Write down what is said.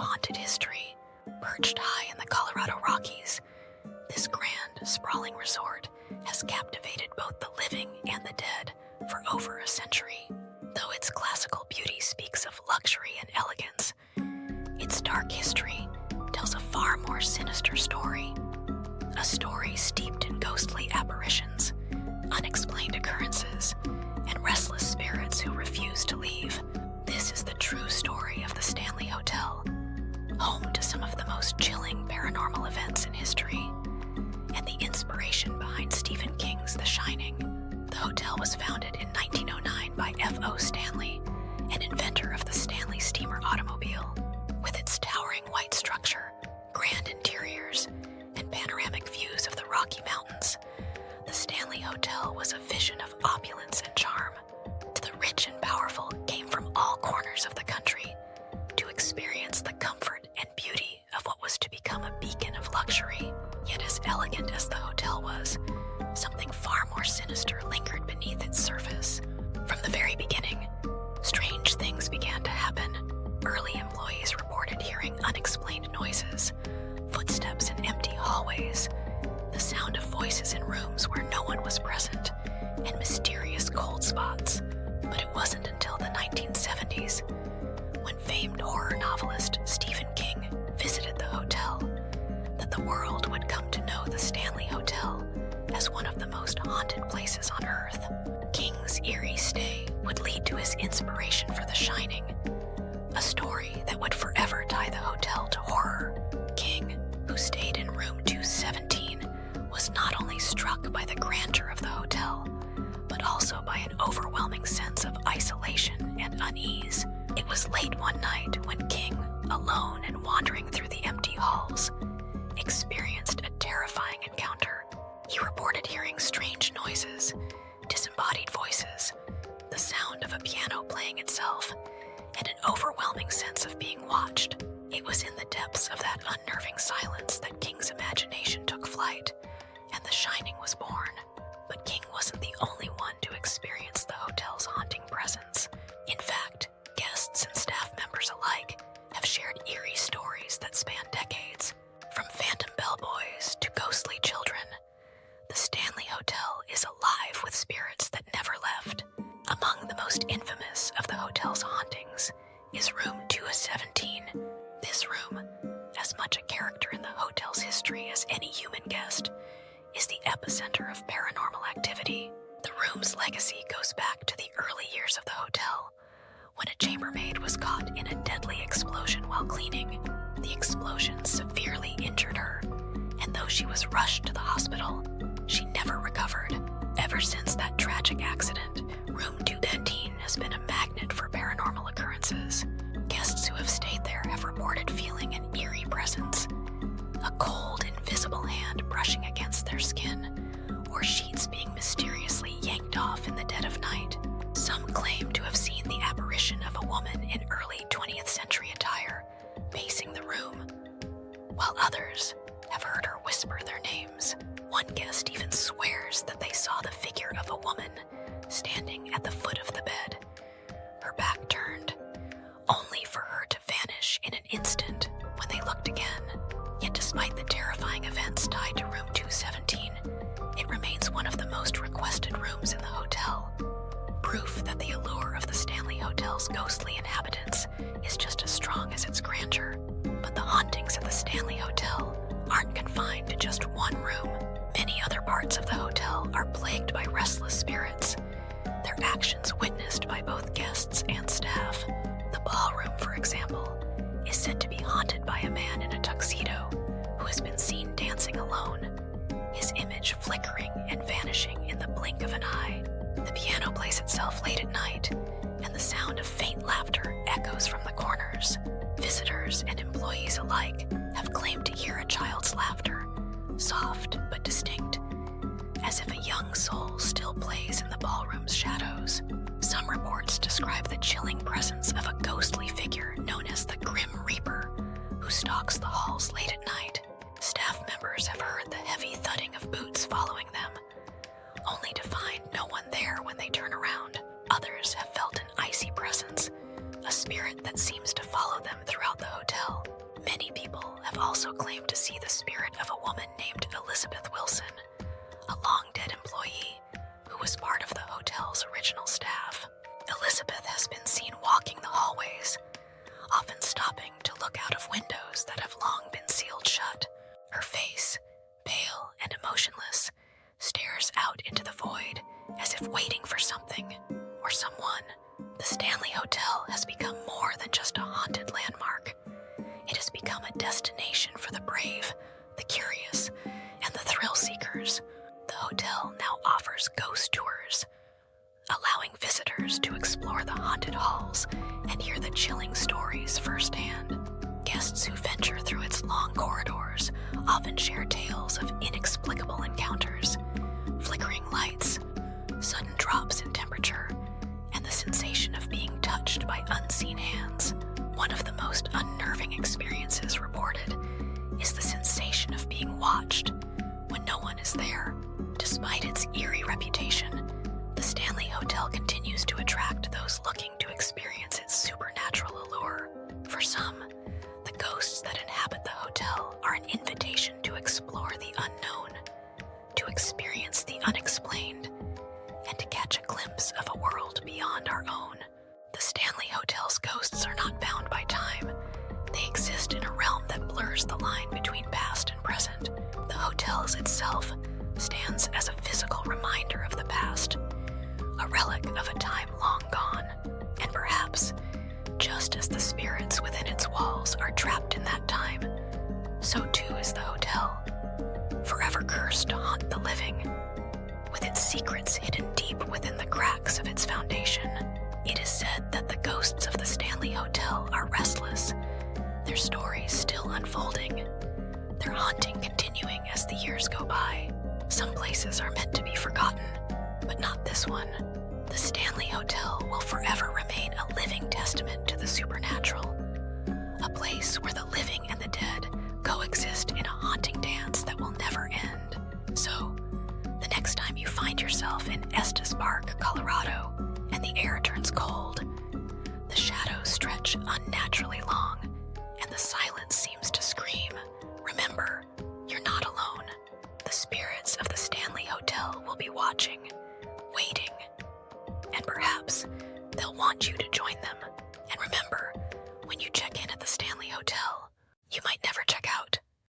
haunted history. Perched high in the Colorado Rockies, this grand, sprawling resort has captivated both the living and the dead for over a century. Though its classical beauty speaks of luxury and elegance, its dark history tells a far more sinister story. A story steeped in ghostly apparitions, unexplained occurrences, and restless spirits who refuse to leave. This is the true story of the Stanley Hotel, home to some of the most chilling paranormal events in history, and the inspiration behind Stephen King's The Shining. The hotel was founded in 1909 by F.O. Stanley, an inventor of the Stanley steamer automobile. With its towering white structure, grand interiors, and panoramic views of the Rocky Mountains, the Stanley Hotel was a vision of opulence and charm. The rich and powerful came from all corners of the country to experience the comfort and beauty of what was to become a beacon of luxury. Yet as elegant as the hotel was, something far more sinister lingered beneath its surface. From the very beginning, strange things began to happen. Early employees reported hearing unexplained noises, footsteps in empty hallways, the sound of voices in rooms where no one was present, and mysterious cold spots. But it wasn't until the 1970s, when famed horror novelist Stephen King visited the hotel, that the world would come to know the Stanley Hotel as one of the most haunted places on Earth. King's eerie stay would lead to his inspiration for The Shining, a story that would forever tie the hotel to horror. King, who stayed in room 217, was not only struck by the grandeur of the hotel, but also by an overwhelming sense of isolation and unease. It was late one night when King, alone and wandering through the empty halls, experienced a terrifying encounter. He reported hearing strange noises, disembodied voices, the sound of a piano playing itself, and an overwhelming sense of being watched. It was in the depths of that unnerving silence that King's imagination took flight, and The Shining was born. But King wasn't the only one to experience the hotel's haunting presence. In fact, guests and staff members alike have shared eerie stories that span decades. From phantom bellboys to ghostly children, the Stanley Hotel is alive with spirits that never left. Among the most infamous of the hotel's hauntings is room 217. This room, as much a character in the hotel's history as any human guest, is the epicenter of paranormal activity. The room's legacy goes back to the early years of the hotel, when a chambermaid was caught in a deadly explosion while cleaning. The explosion severely injured her, and though she was rushed to the hospital, she never recovered. Ever since that tragic accident, room 217 has been a magnet for paranormal occurrences. Guests who have stayed there have reported feeling an eerie presence, a cold, invisible hand brushing against their skin, or sheets being mysteriously yanked off in the dead of night. Some claim to have seen the apparition of a woman in early 20th century attire pacing the room, while others have heard her whisper their names. One guest even swears that they saw the figure of a woman standing at the foot of the bed, her back turned, only for her to vanish in an instant when they looked again. Yet despite the terrifying events tied to room 217, it remains one of the most requested rooms in the hotel. Proof that the allure of the Stanley Hotel's ghostly inhabitants is just as strong as its grandeur. But the hauntings at the Stanley Hotel aren't confined to just one room. Many other parts of the hotel are plagued by restless spirits, their actions witnessed by both guests and staff. The ballroom, for example, is said to be haunted by a man in a tuxedo who has been seen dancing alone, his image flickering and vanishing in the blink of an eye. The piano plays itself late at night, and the sound of faint laughter echoes from the corners. Visitors and employees alike have claimed to hear a child's laughter, soft but distinct, as if a young soul still plays in the ballroom's shadows. Some reports describe the chilling presence of a ghostly figure known as the Grim Reaper, who stalks the halls late at night. Staff members have heard the heavy thudding of boots following them, only to find no one there when they turn around. Others have felt an icy presence, a spirit that seems to follow them throughout the hotel. also claimed to see the spirit of a woman named Elizabeth Wilson, a long-dead employee who was part of the hotel's original staff. Elizabeth has been seen walking the hallways, often stopping to look out of windows that have long been sealed shut. Her face, pale and emotionless, stares out into the void as if waiting for something or someone. The Stanley Hotel has become more than just a haunted landmark. It has become a destination for the brave, the curious, and the thrill seekers. The hotel now offers ghost tours, allowing visitors to explore the haunted halls and hear the chilling stories firsthand. Guests who venture through its long corridors often share tales of inexplicable encounters, flickering lights, sudden drops in temperature, and the sensation of being touched by unseen hands. One of the most unnerving experiences reported is the sensation of being watched when no one is there. Despite its eerie reputation, the Stanley Hotel continues to attract those looking to experience its supernatural allure. For some, the ghosts that inhabit the hotel are an invitation to explore the unknown, to experience the unexplained, and to catch a glimpse of a world beyond our own. The Stanley Hotel's ghosts are not bound by time. They exist in a realm that blurs the line between past and present. The hotel itself stands as a physical reminder of the past, a relic of a time long gone, and perhaps, just as the spirits within its walls are trapped in that time, so too is the hotel, forever cursed to haunt the living, with its secrets hidden deep within the cracks of its foundation. It is said that the ghosts of the Stanley Hotel are restless, their stories still unfolding, their haunting continuing as the years go by. Some places are meant to be forgotten, but not this one. The Stanley Hotel will forever remain a living testament to the supernatural, a place where the living and the dead coexist in a haunting dance that will never end. So, the next time you find yourself in Estes Park, Colorado, and the air turns cold, the shadows stretch unnaturally long, and the silence seems to scream, remember,